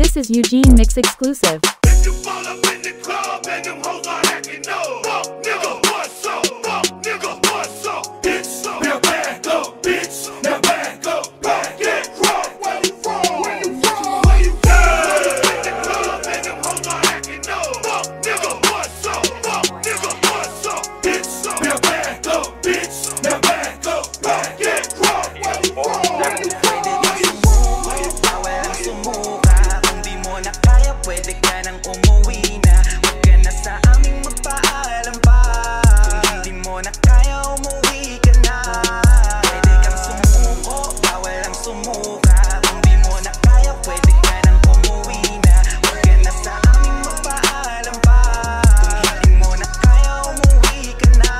This is Eugene Mix exclusive. If you fall up in the club and them hoes are acting no. Fuck nigga, what's up? Fuck nigga, what's up? Bitch, now back up, bitch. Now back up, back it, rock. Where you from? Where you from? Where you from? In the club and them hoes are acting no. Fuck nigga, what's up? Fuck nigga, what's up? Bitch, now back up, bitch. Now back up, back it, rock. Where you from? Where you from? Pwede ka nang umuwi na. Huwag ka na sa aming magpaalam pa. Kung hindi mo na kaya, umuwi ka na. Pwede kang sumuko, bawal ang sumuka. Kung di mo na kaya, pwede ka nang umuwi na. Huwag ka na sa aming magpaalam pa. Kung hindi mo na kaya, umuwi ka na.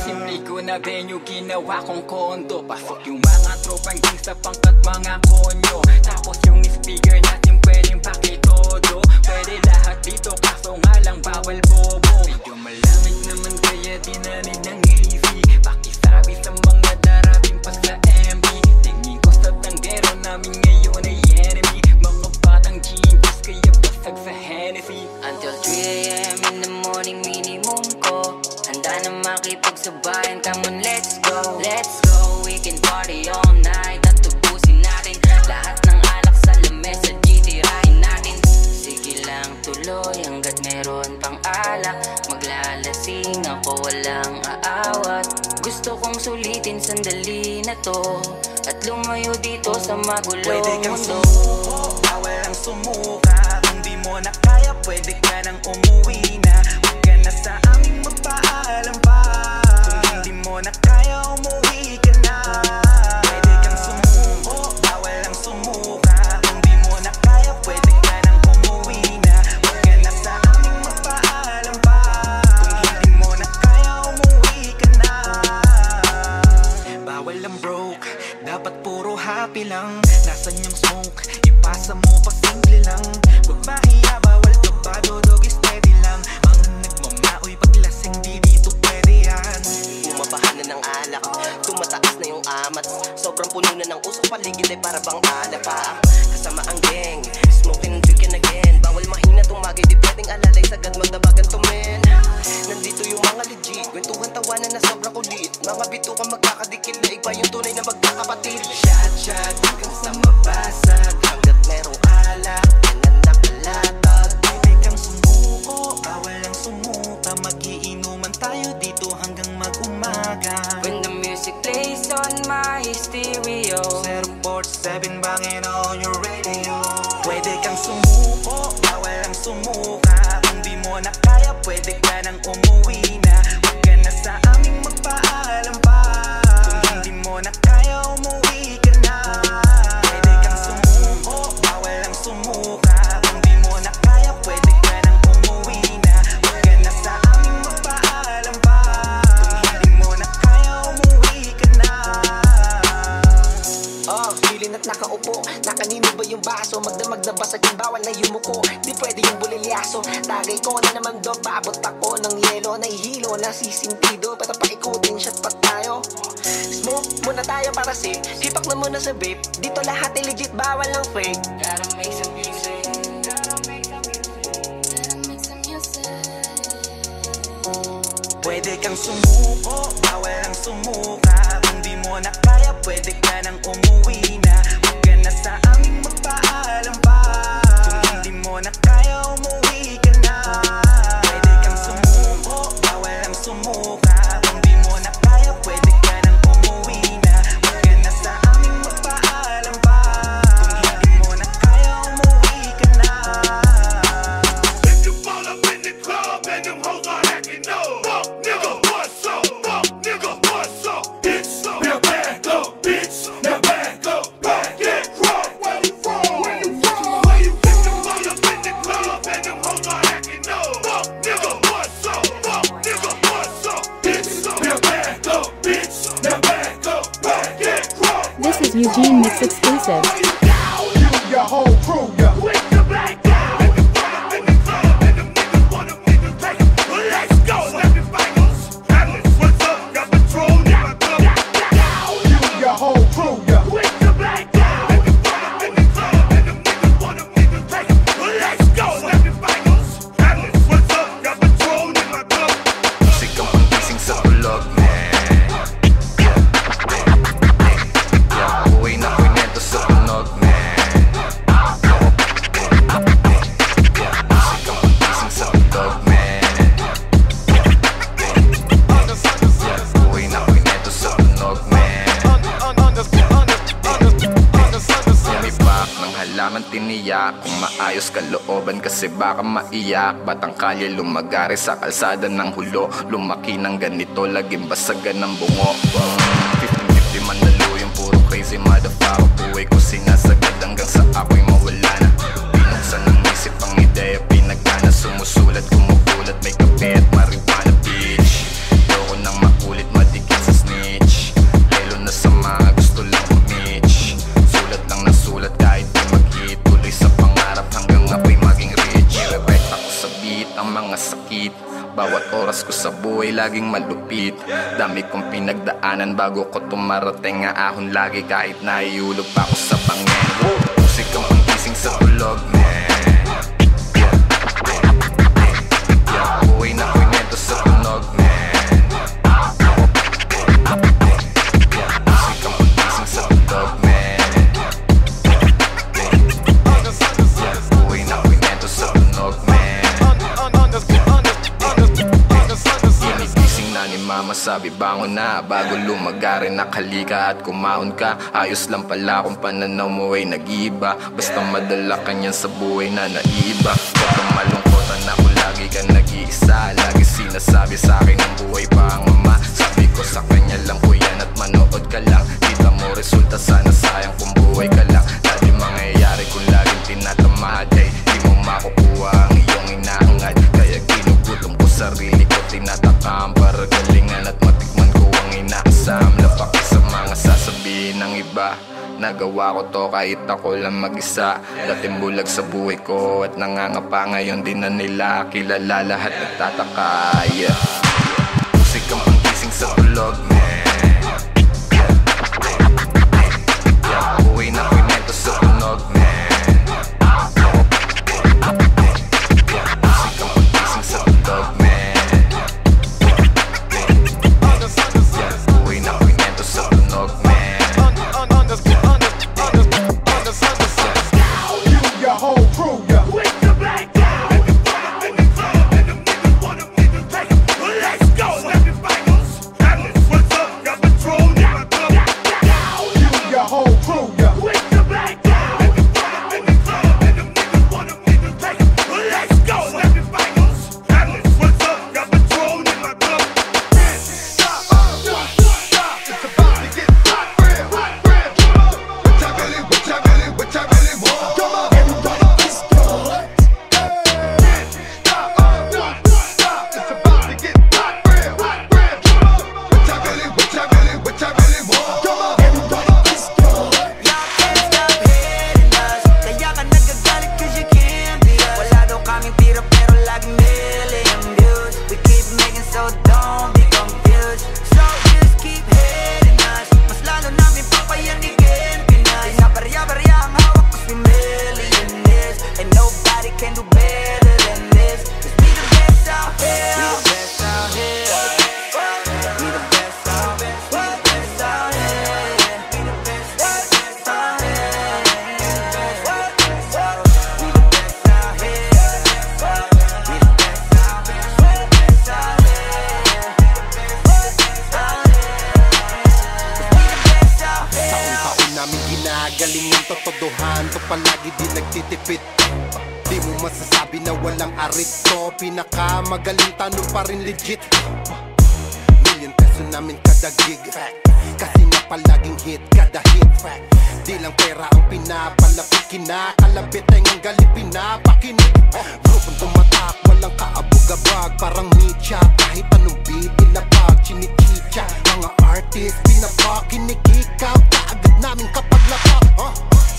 Simple ko na venue, ginawa kong kondo. Pasok yung mga tropang gangsta, pangkat mga konyo. Tapos yung speaker natin pwedeng pakitodo. Pwede lahat dito kaso nga lang bawal bobo. Medyo malamig naman kaya dinanig ng AC. Pakisabi sa mga darabing pa sa MB. Tingin ko sa tanggero namin ngayon ay enemy. Mga batang genius kaya basag sa Hennessy. Until 3 AM in the morning minimum ko. Handa na makipagsabayan, come on let's go. Let's go, we can party all night. At tubusin natin lahat ng alak sa lamesa, tirahin natin. Sige lang tuloy hanggat meron pang alak. Maglalasing ako walang aawat. Gusto kong sulitin sandali na to at lumayo dito sa magulong Pwede kang mundo. sumuko, bawal ang sumuka. Kung di mo na kaya, pwede ka nang umuwi na. Huwag ka na sa aming magpaalam pa. Kung hindi mo na kaya, umuwi ka na. Pwede kang sumuko, bawal ang sumuka. Kung di mo na kaya, pwede ka nang umuwi na. Huwag ka na sa aming magpaalam pa. Kung hindi mo na kaya, umuwi ka na. Bawal ang broke, dapat puro happy lang. Nasaan yung smoke, ipasa mo pa simple lang. Huwag mahiya, bawal kabado, dog steady lang. Ang nagmamaoy paglasing, di dito pwede yan. Bumabahan na ng alak, tumataas na yung amat. Sobrang puno na ng usok, paligid ay para bang alapa. Kasama ang gang, smoking and drinking again. Bawal mahina tumagay, di pwedeng alalay, sagad magdabagan tumen. Nandito yung mga legit, kwentuhan tawanan na sobrang kulit. Mga bitukan magkakadikit na iba yung tunay na magkakapatid. Shot, hanggang sa mabasag, hanggat merong alak, yan ang nakalatag. Pwede kang sumuko, bawal ang sumuka. Magiinuman tayo dito hanggang mag-umaga. When the music plays on my stereo, 047 bangin on your radio. Pwede kang sumuko, bawal ang sumuka. Kung di mo na kaya, pwede ka nang umuwi na. Huwag ka na sa aming magpaalam pa. Kung hindi mo na kaya, umuwi ka na. Pwede kang sumuko, bawal ang sumuka. Kung di mo na kaya, pwede ka nang umuwi na. Huwag ka na sa aming magpaalam pa. Kung hindi mo na kaya, umuwi ka na. Feeling at nakaupo, nakanino ba yung baso? Magdamag na basag yung bawal na yumuko. Di pwede yung bulilyaso, tagay ko na naman do. Paabot ako ng yelo, nahihilo, nasisintido. Pero paikutin, shot pa tayo. Smoke muna tayo para safe, hipak na muna sa vape. Dito lahat ay legit, bawal ng fake. gotta make some music. Pwede kang sumuko, bawal ang sumuka. Kung di mo na kaya, pwede ka nang umuwi na. Huwag ka na sa aming magpaalam pa. Kung hindi mo na kaya, umuwi ka na. Pwede kang sumuko, bawal ang sumuka. Kung di mo na kaya, pwede ka nang umuwi na. Huwag ka na sa aming magpaalam pa. Kung hindi mo na kaya, umuwi ka na. If you fall up in the club and them hoes are acting no. Fuck nigga, what's up? Fuck nigga, what's up? Bitch, now back up, bitch. Now back up, back it, rock. Where you from? Where you from? Where you if you fall up in the club and them hoes are acting no. Fuck nigga, what's up? Fuck nigga, what's up? Bitch, now back up, bitch. Now back up, back it, rock. This is Eugene Mix exclusive. You, your whole crew, yeah. With the black down. And the fall up in the club and them niggas wanna make us take it. Well, let's go. Snapping fingers. Atlas, what's up? Got patrol in my club. You, your whole crew, yeah. With the black down. And the fall up in the club and them niggas iyak kung maayos kalooban kasi baka maiyak. Batang kalye lumagari sa kalsada ng hulo, lumaki ng ganito, laging basagan ng bungo. 50-50 manalo yung puro crazy motherfucker. Buhay ko sinasagad hanggang sa ako'y mawala na. Binuksan ng isip ang ideya, pinagana, sumusulat, kumukulat, may kape at marijuana bitch. Loko nang makulit, madikit sa snitch, lelo na sa mga gusto lang umich. Sulat lang na sulat kahit di mag-hit, tuloy sa pangarap hanggang ako'y maging rich. I-rewrite ako sa beat ang mga sakit, bawat oras ko sa buhay laging malupit. Dami kong pinagdaanan bago ko tumarating, nga ahon lagi kahit naiulog pa ako sa bangin. Musik ang panggising sa tulog, man. Buhay na ko'y nento sa tunog, man. Musik ang panggising sa tulog, man. Buhay na ko'y nento sa tunog, man. Ginigising na ni mama, sabi bangon na, bago lumagari nakalika at kumahon ka. Ayos lang pala kung pananaw mo ay nag-iba, basta madala ka niyan sa buhay na naiba. Huwag kang malungkotan ako, lagi ka nag-iisa. Lagi sinasabi sa akin ang buhay pa ang mama. Sabi ko sa kanya lang po yan at manood ka lang. Kita mo resulta, sana sayang kung buhay ka lang. Dati mangyayari kung laging tinatamad, ay di mo makukuha ang iyong inaangad. Kaya ginugutom ko sarili ko, tinatakam para galingan at matikman ko ang inaasam. Lapaki sa mga sasabihin ng iba, nagawa ko to kahit ako lang mag-isa. Dating bulag sa buhay ko at nangangapa, ngayon din na nila kilala, lahat nagtataka. Yeah. Musik ang panggising sa tulog, man. Yeah. Buhay na ko'y nento sa tunog, man. Musik ang panggising sa tulog, man. Yeah. Buhay na ko'y nento sa tunog, man. Your whole crew, yeah. With the black down. In the club, and them niggas wanna make me take it. Let's go, semi-finals. Atlas, what's up? Got Patrón in my club. You, your whole crew, yeah. With the black down. In the club, and them niggas wanna make me take it. Let's go, semi-finals. Atlas, what's up? Got Patrón in my club. Stop, stop. It's about to get hot, real. What I really want. Come on. Galing ng totodohan to, palagi di nagtitipid. Di mo masasabi na walang arit to, pinakamagaling tanong pa rin legit. Million peso namin kada gig, kasi nga palaging hit kada hit. Di lang pera ang pinapalapit, kinakalabit ay ngang galit pinapakinig. Grupong tumatak, walang kaabog-abag, parang mecha, kahit anong beat ilapag, chinichicha. Mga artist, pinapakinikikaw, kaagad namin kapag lapak.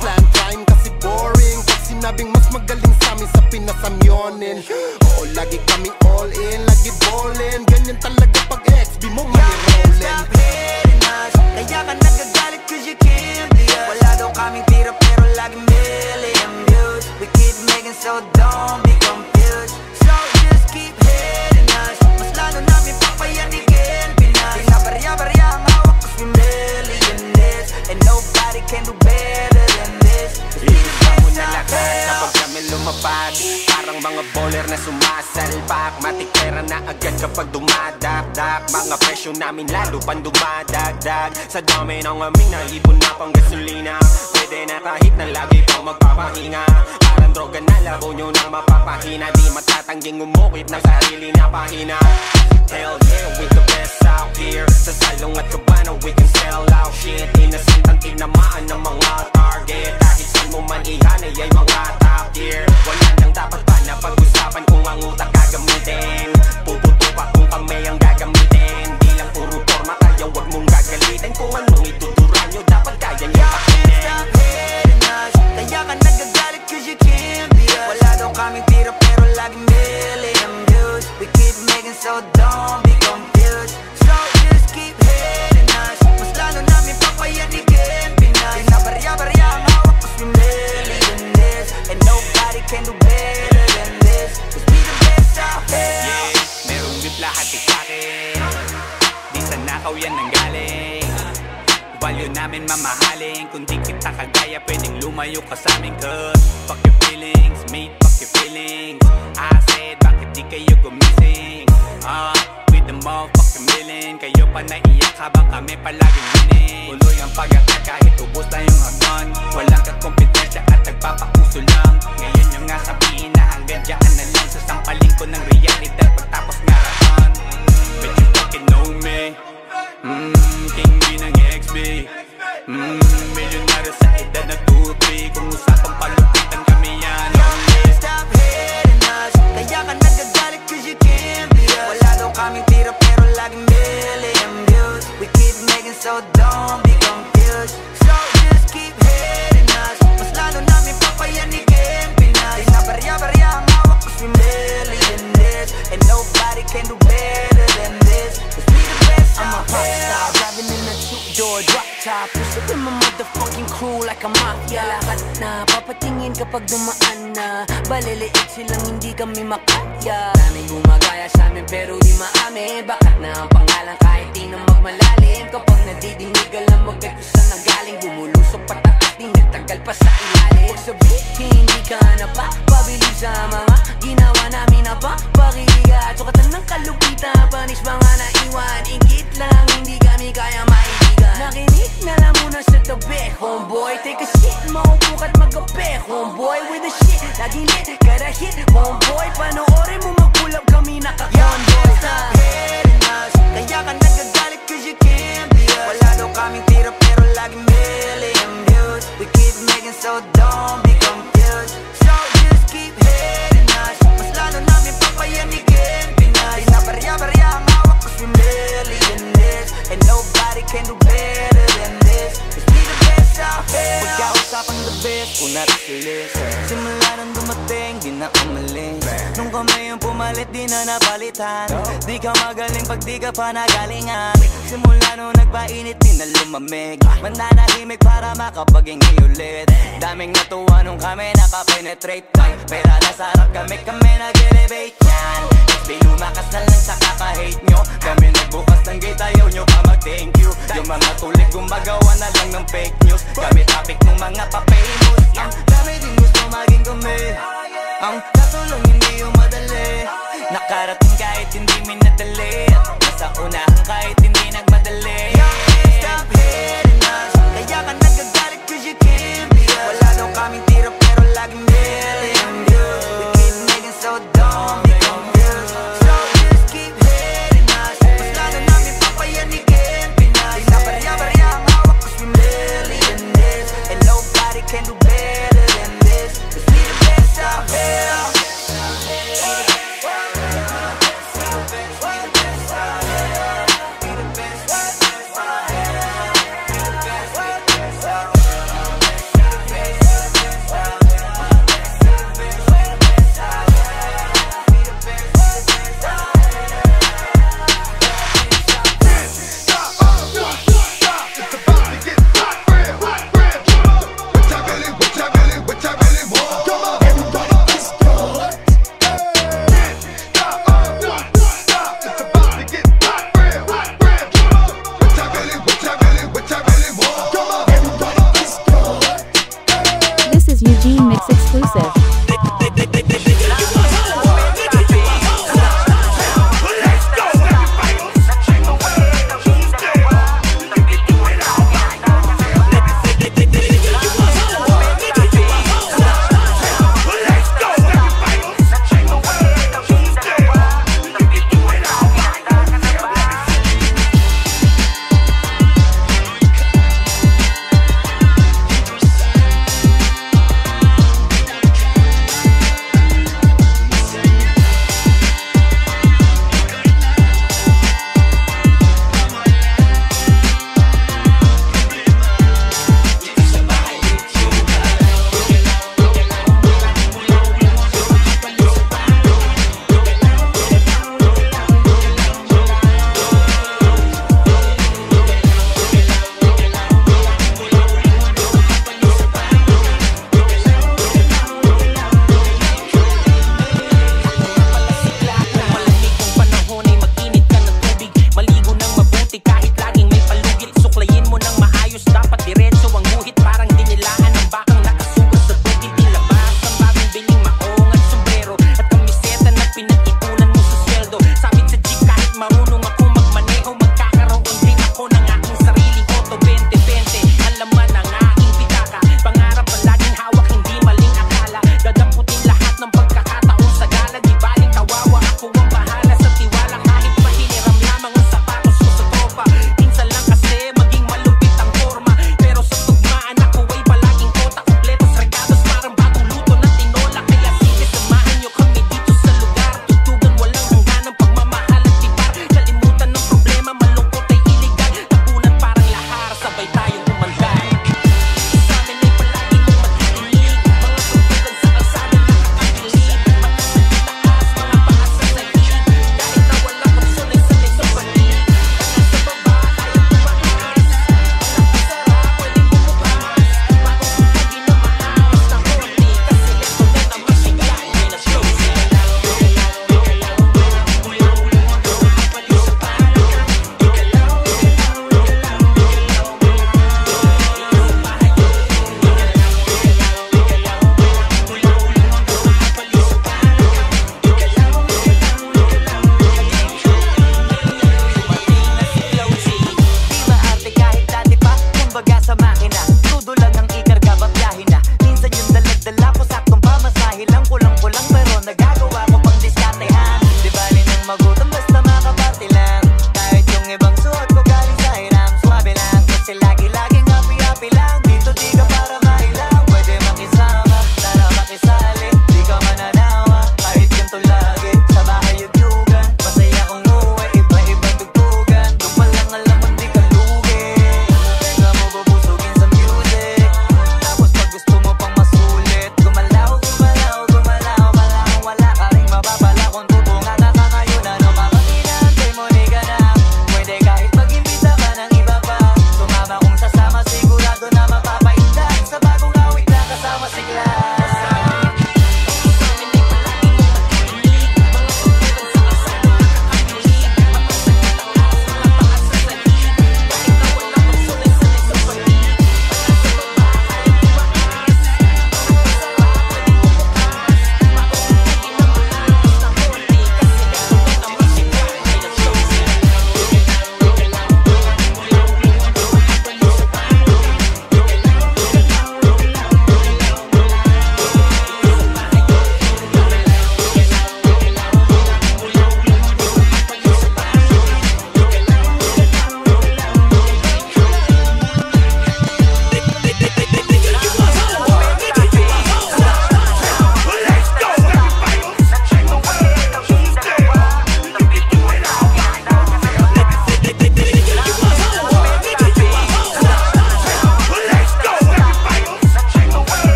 Slam time kasi boring, pag sinabing mas magaling sa amin sa pinasamyonin. Oo, lagi kaming all in, lagi ballin', ganyan talaga pag XB mo manirolin. Stop hating us, kaya ka nagagalit cause you can't be us. Wala daw kaming tira pero laging million views. We keep making so don't be confused. So just keep hating us, mas lalo namin pag dumadakdak, mga presyo namin lalo pang dumadagdag. Sa dami ng aming naipon na pang gasolina, pwede na kahit na lagi pang magpapahinga. Parang droga na laro nyo nang mapapahina, di matatangging umukit ng sarili na pahina. Hell yeah, we the best out here. Sa salong at kabana, we can sell out shit. Innocent ang tinamaan ng mga target. Kahit saan mo man ihanay ay mga top tier. Wala nang dapat pa na pag-usapan kung ang utak gagamitin. Puputo pa kung kami ang gagamitin. Di lang puro forma, kaya wag mong gagalitin. Kung anong ituturan nyo, dapat kaya nyo pakinin. Stop hating us, kaya ka nagagalit cause you can't be us. Wala daw kaming tira pero laging million views. We keep making so don't be confused. So just keep hating us, mas lalo namin papayanigin Pinas. Di na barya-barya ang hawak cause we million this. And nobody can do better than this, cause we the best out here. Yeah, merong beef lahat ikakin. Di sa nakaw yan nanggaling. Value namin mamahalin. Kung di kita kagaya pwedeng lumayo ka sa amin. Cause fuck your feelings, mate, fuck your feelings. I said bakit di kayo gumising? With the motherfucking million. Kayo pa naiyak habang kami palaging winning. Tuloy ang pag-attack kahit ubos na yung hagdan. Walang kakompetensya at nagpapakuso lang. Ngayon yung nga sabihin na hanggang dyan na lang. Sasampaling ko ng realidad pagtapos ngarapan. But you fucking know me. King B ng XB. Milyonaryo sa edad na 2-3. Kung usapang palupitan kami yan. Stop hating us, kaya ka nagagalit cause you can't be us. Wala daw kaming tira pero laging million views. We keep making so don't be confused. So just keep hating us, mas lalo namin papayanigin Pinas. Di na barya-barya ang hawak cause we million this. And nobody can do better than this, cause we the best out here. I'm a pop star, driving in a two-door drop top. Usap with my motherfucking crew like a mafia. Lahat na papatingin kapag dumaan na. Baliliit silang hindi kami makaya. Daming gumagaya sa amin pero di maamin. Bakat na ang pangalan kahit di na magmalalim. Kapag nadidinig alam mo kahit kung saan nagaling. Bumulusok pataas di nagtagal pa sa ilalim. Huwag sabihin di ka na pa pabili sa mga ginawa namin na pa pakiliga. Sukatan ng kalupitan, panis mga naiwan. Ingit lang hindi kami kaya maibigan. Nakinig na lang muna sa tabi, homeboy. Take a shit, maupo ka't magabi, homeboy. With the shit, laging lit, kada hit, homeboy. Panoorin mo mag-pull up kami naka-convoy. Stop hating us, kaya ka nagagalit cause you can't be us. Wala daw kaming tira pero laging million views. We keep making so don't be confused. So just keep hating us, mas lalo namin papayanigin Pinas. Di na barya-barya ang hawak cause we million this. And nobody can do better than this, cause we the best out here. Pagkausapang the best, una resilis. Simula nang dumating, di na umalis. Nung kami yung pumalit, di na napalitan. Di ka magaling pag di ka pa nagalingan. Simula nung nagpainit, di na lumamig. Mananahimik para makapag-ingay ulit. Daming natuwa nung kami nakapenetrate. Pera na sarap kami nag-elevate yan. XB lumakas na lang sa kaka-hate nyo. Kami nagbukas ng gate, ayaw nyo pa mag-thank you. Yung mga tulig gumagawa na lang ng fake news. Kami topic ng mga pa-famous. Ang dami din gusto maging kami. Ang katulong hindi yung madali. Nakarating kahit hindi minadali. At nasa unahan kahit hindi nagmadali. Stop hating us, kaya ka nagagalit cause you can't be us. Wala daw kaming tira pero laging million views. We keep making so don't be confused. So just keep hating us, mas lalo namin papayanigin Pinas. Di na barya-barya ang hawak cause we million this. And nobody can do better than this, cause we the best out here. We the best.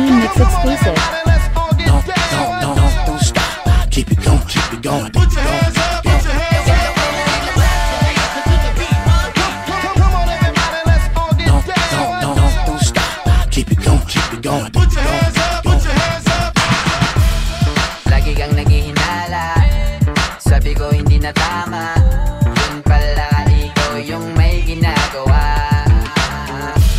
Mix exclusive. Don't stop. Keep it going, keep it going. Put your hands up, put your hands up. Come on, everybody, let's all get down. Don't stop. Keep it going, keep it going. Put your hands up, put your hands up. Lagi kang naghihinala, sabi ko hindi na tama. Yun pala ikaw yung may ginagawa.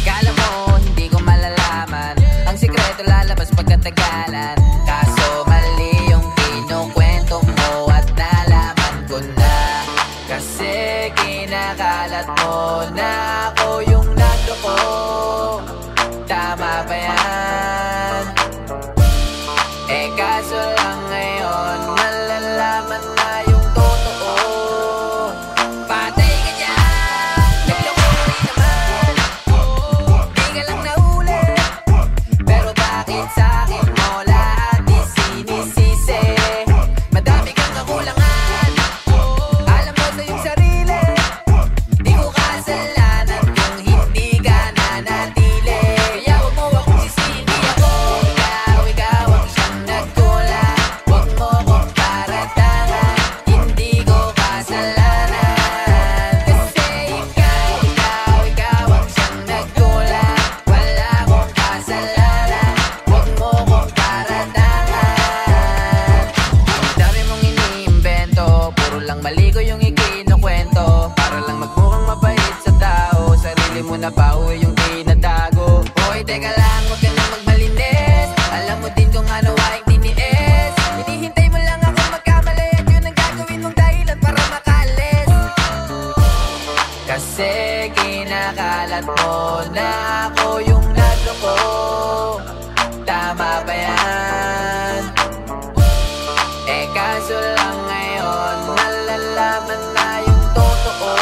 Kala mo hindi ko malalaman, ang sikreto lalabas pagkatagalan. Kaso mali yung kinukwento mo at nalaman ko na. Kasi kinakalat mo na ako yung nagloko. Tama ba yan? Eh kaso lang ngayon malalaman na yung totoo. Patay ka dyan, nagloko rin naman. Di ka lang nahuli, pero bakit sa'kin mo lahat isinisisi? Madami kang kakulangan, alam mo sa iyong sarili. Di ko kasalanan kung hindi ka nanatili. Kaya huwag mo akong sisihin, di ako. Ikaw ang siyang nagkulang. Huwag mo akong paratangan, hindi ko kasalanan. Kasi ikaw ang siyang nagkulang. Wala akong kasalanan, huwag mo akong paratangan. Ang dami mong iniimbento, puro lang mali ko yung ikinukwento. Para lang magmukhang mabait sa tao, sarili mo na baho yung tinatago. Hoy, teka lang, huwag ka nang magmalinis. Alam mo din kung ano aking tiniis. Hinihintay mo lang ako magkamali at yun ang gagawin mong dahilan para makaalis. Kasi kinakalat mo na ako yung nagloko. Tama ba yan? Eh kaso lang ngayon malalaman na yung totoo.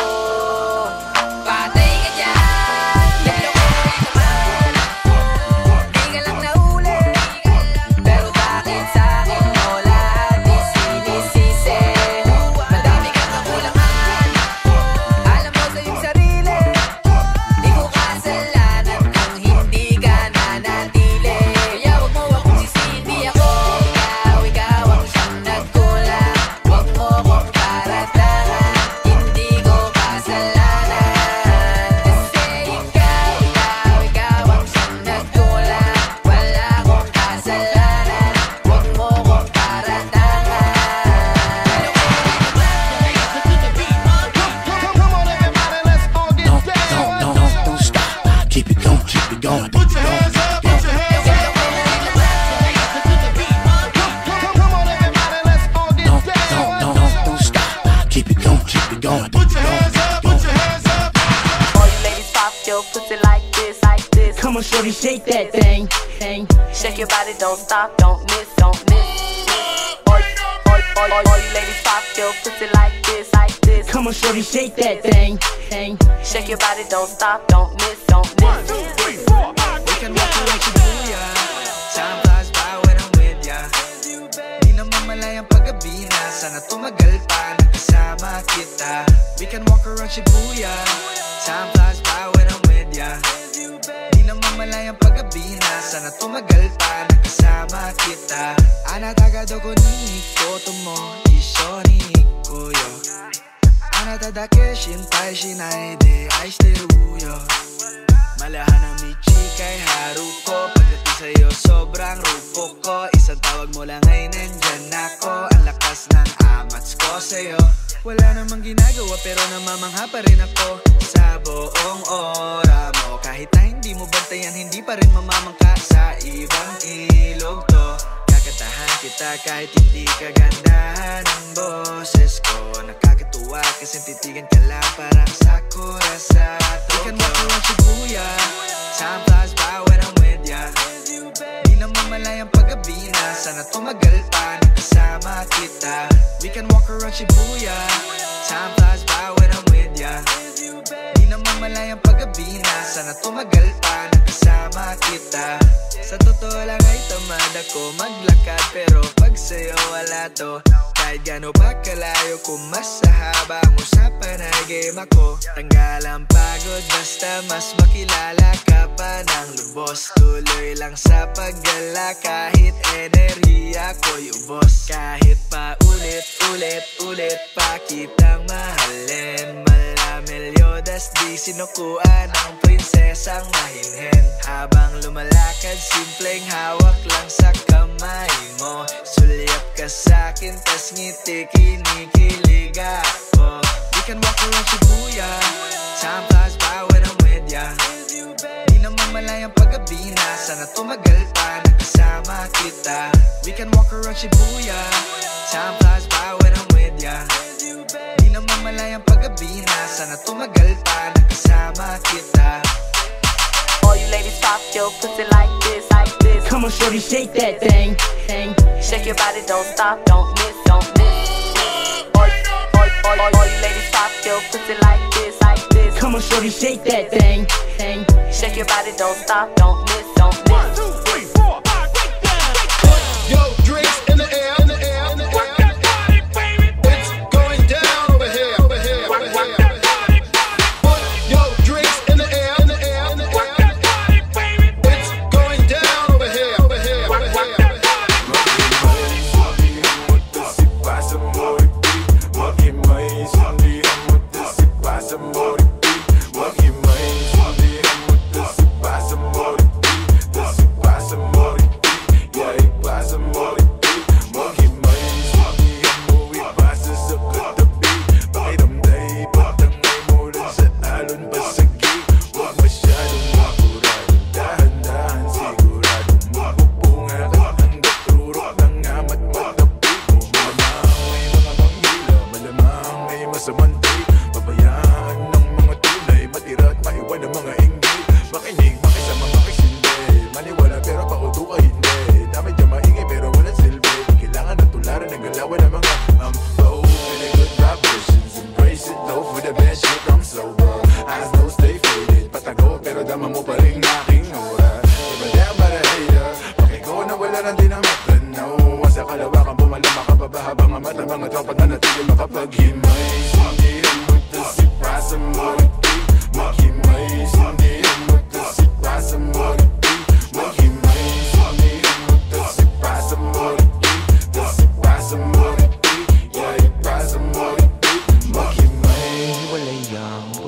Patay ka dyan, nagloko rin naman. Di ka lang nahuli, pero bakit sa'kin mo lahat isinisisi? Madami kang kakulangan, alam mo sa iyong sarili. Di ko kasalanan kung hindi ka nanatili. Kaya huwag mo akong sisihin, di ako. Ikaw ang siyang nagkulang. Huwag mo akong paratangan, hindi ko kasalanan. Kasi ikaw ang siyang nagkulang. Wala akong kasalanan, huwag mo akong paratangan. Come on, everybody, let's all get down. Don't stop. Keep it going, keep it going. Put your hands up, put your hands up. Come on, everybody, let's all get down. Don't stop. Keep it going, keep it going. Put your hands up, put your hands up. All you ladies pop your pussy like this, like this. Come on, shorty, shake that thing. Shake your body, don't stop, don't miss, don't miss. All you ladies pop your pussy like this, like this. Come on, shorty, shake that thing. Shake your body, don't stop, don't miss, don't miss. We can walk like a booyah. Time flies by when I'm with ya. Di na mamalay ang paggabi na sana tumagal pa nakasama kita. We can walk around Shibuya. Time flies by when I'm with ya. Di na mamalay ang paggabi na sana tumagal pa nakasama kita. Anata doko ni kotomo ishou ni ikuyo. Anata dake shinpai shinai de aishiteru yo. Malahan ang Michi kay Haruko. Pagdating sa'yo sobrang rupo ko. Isang tawag mo lang ay nandyan ako. Ang lakas ng amats ko sa'yo. Wala namang ginagawa pero namamangha pa rin ako sa buong ora mo. Kahit na hindi mo bantayan, hindi pa rin mamamangka sa ibang ilog to. Kakatahan kita kahit hindi kagandahan ang boses ko. Nakakatuwa kasi titigan ka lang parang sakura sa Tokyo. We can walk around Shibuya. Time flies by when I'm with ya. Di na mamalay ang paggabi na sana tumagal pa nakasama kita. We can walk around Shibuya. Time flies by when I'm with ya. Di na mamalay ang paggabi na sana tumagal pa nakasama kita. Sa totoo lang ay tamad ako maglakad, pero pag sa'yo wala to. Kahit gano pa kalayo, kung mas haba ang usapan ay game ako. Tanggal ang pagod, basta mas makilala ka pa ng lubos. Tuloy lang sa paggala, kahit enerhiya ko'y ubos. Kahit pa ulit pa kitang mahalin. Melyodas di sinukuan ng prinsesang mahinhin. Habang lumalakad, simpleng hawak lang sa kamay mo. Sulyap ka sa'kin, tas ngiti kinikilig ako. We can walk around Shibuya, time flies by when I'm with ya. Di naman malayang paggabi na, sana tumagal pa na kasama kita. We can walk around Shibuya, time flies by when I'm with ya. Di naman malayang paggabi na, sana tumagal pa na kasama kita. All you ladies pop your pussy like this, like this. Come on, shorty, shake that thing. Shake your body, don't stop, don't miss, don't miss. All you ladies pop your pussy like this, like this. Come on, shorty, shake that thing. Shake your body, don't stop, don't miss, don't miss. 1, 2, 3, 4, 5, break down. Yo, drinks in the air, in the air, in the air. It's going down over here, over here, over here. Yo, drinks in the air, in the air, in the air. It's going down over here, over here, over here.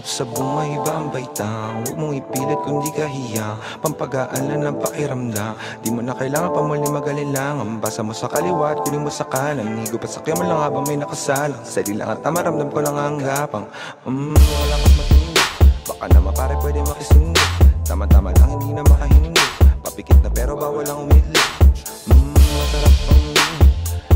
Sa buhay ba ang baitang? Huwag mong ipilit kung di kahiya. Pampagaan lang ng pakiramdam. Di mo na kailangan pa muli mag-alilangan. Basa mo sa kaliwa at kunin mo sa kanan. Higop at sakya mo lang habang may nakasalang. Sali lang at maramdam ko lang ang gapang. Wala kas matindi. Baka naman pare pwede makisindi. Tama-tama lang hindi na makahindi. Papikit na pero bawal lang umidli. Masarap pang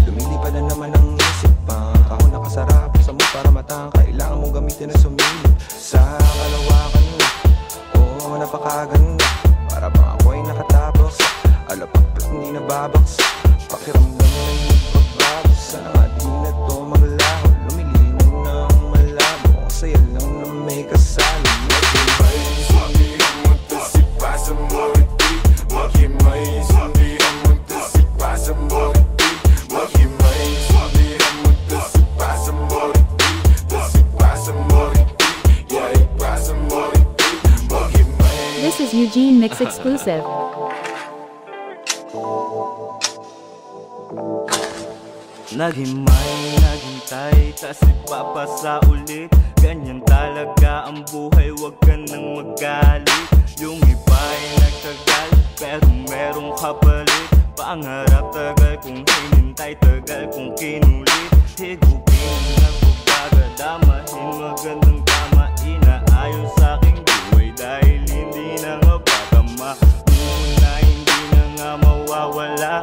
lumilipad na naman ang isip pa. Ako nakasarap sa mo para matang. Kailangan mong gamitin na sumilip. Sa kalawakan mo, oo, napakaganda. Para bang ako ay nakatapos. Alapak at hindi nababaks. Pakiramdam na yung pagbago. Sana nga di na to maglaho. Lumilinaw na ang malabo. Saya lang na may kasalo. Maghimay, sabihan mo to si Pasa Morty. Maghimay, sabihan mo to si Pasa Morty. Maghimay, sabihan mo to si Pasa Morty. To si Pasa Morty. This is Eugene Mix exclusive. Naghimay, naghintay, tas ipapasa ulit. Ganyan talaga ang buhay, wag ka nang magalit. Yung iba'y nagtagal, pero merong kapalit. Pangarap tagal kung hinintay, tagal kung kinulit. Higupin, nagbabaga, damahin magandang tama. Inaayos sa aking buhay dahil hindi na nga patama. Muna hindi na nga mawawala.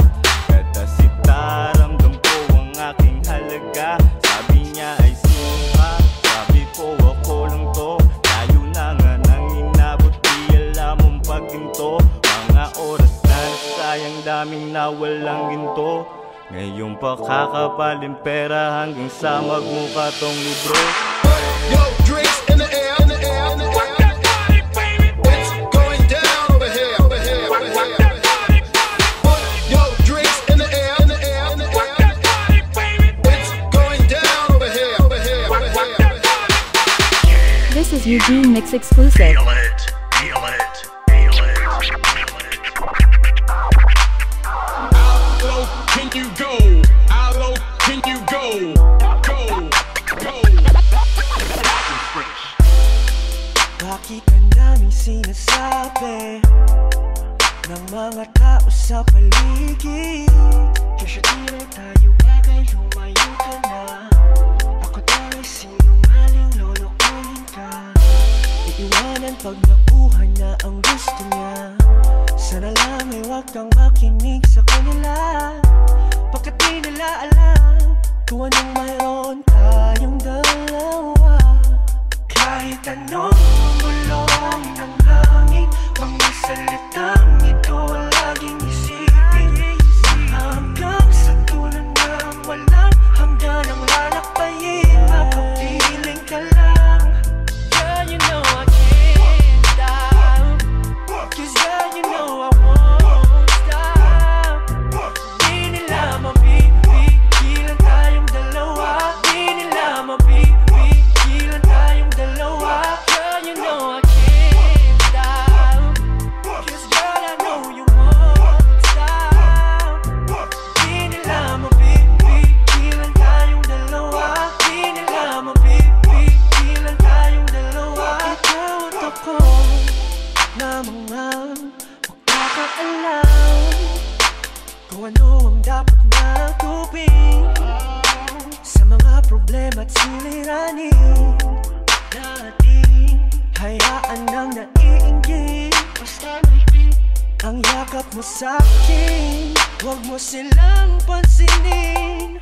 Katasita, ramdam ko ang aking halaga. Sabi niya ay suha, sabi ko ako lang to. Layo na nga nang inabot, di alam mong pagginto. Mga oras na nasayang, daming nawalang ginto. Ngayong pakakapalin pera hanggang sa magmukha tong libro. Yo, drinks in the air, in the air, in the air. It's going down over here, over here, over here. Yo, drinks in the air, in the air, in the air. It's Eugene Mix exclusive. Feel it, feel it, feel it, feel it. How low can you go? How low can you go? Go, go. Bakit ang daming sinasabi ng mga tao sa paligid? Kasyatira tayo bagay, lumayo ka na. Ako daw ay sinungaling, lolokohin ka. Iiwanan pag nakuha na ang gusto niya. Sana lang ay huwag kang makinig sa kanila, pagkat di nila alam kung anong mayroon tayong dalawa. Kahit anong umulong ng hangin, mga salitang ito laging isipin. Hanggang sa tulad ng walang hanggan ang lalakbayin, mapapiling ka lang. Yeah, you know I can't stop, 'cause yeah, you know I won't stop. Di nila mapipigilan tayong dalawa. Di nila mapipigilan tayong dalawa. Yeah, you know I can't stop, 'cause girl, I know you won't stop. Di nila mapipigilan tayong dalawa. Di nila mapipigilan tayong dalawa. Ikaw at ako na mga magkakaalam kung ano ang dapat na gawin sa mga problema at suliranin natin. Hayaan nang naiinggit, basta naipit ang yakap mo sa'kin. Huwag mo silang pansinin,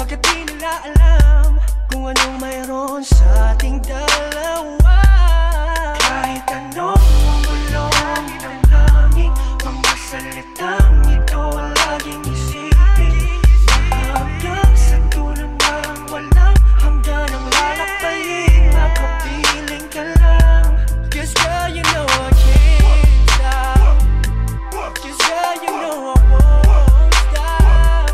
pagkat di nila alam kung anong mayroon sa ating dalawa. Kahit anong umulong ng hangin, mga salitang ito laging isipin. Hanggang sa tulad ng walang hanggan ang lalakbayin, makapiling ka lang. 'Cause girl, you know I can't stop, 'cause girl, you know I won't stop.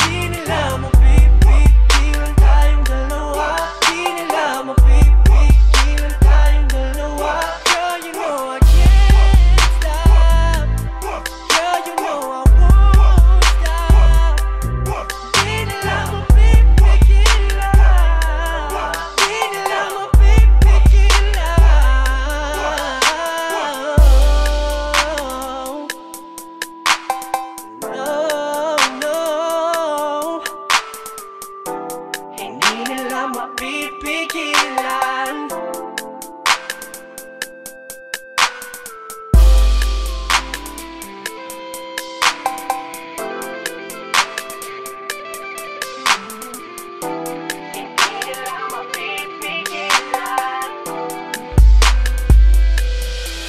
Di nila mapipigilan tayong dalawa. Di nila mapipigilan tayong dalawa. Girl, you know I can't stop, girl, you know I won't stop. Di nila mapipigilan, di nila mapipigilan. No, no, hindi nila mapipigilan.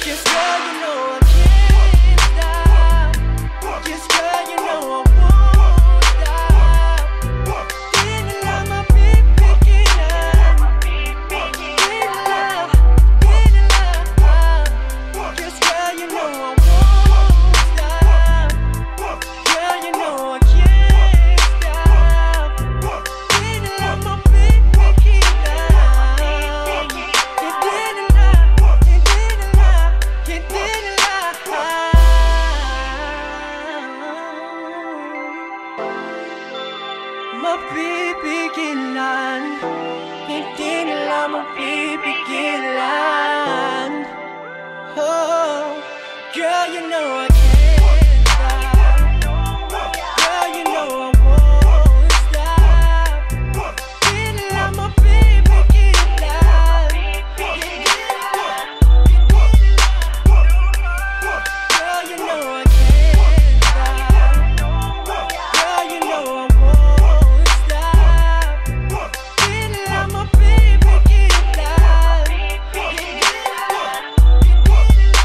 Just girl, you know I can't stop. Just girl, you know I won't stop. Di nila mapipigilan. Di nila, di nila. Just girl, you know I won't stop. Girl, you know I can't stop. Di nila mapipigilan. Hindi nila, hindi nila, hindi nila. Mapipigilan, hindi nila mapipigilan. Oh, girl, you know I can't stop. Girl, you know I won't stop. Di nila mapipigilan. Hindi nila, hindi nila. Girl, you know I can't stop. Girl, you know I won't stop. Di nila mapipigilan. Hindi nila, hindi nila.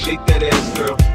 Shake that ass, girl.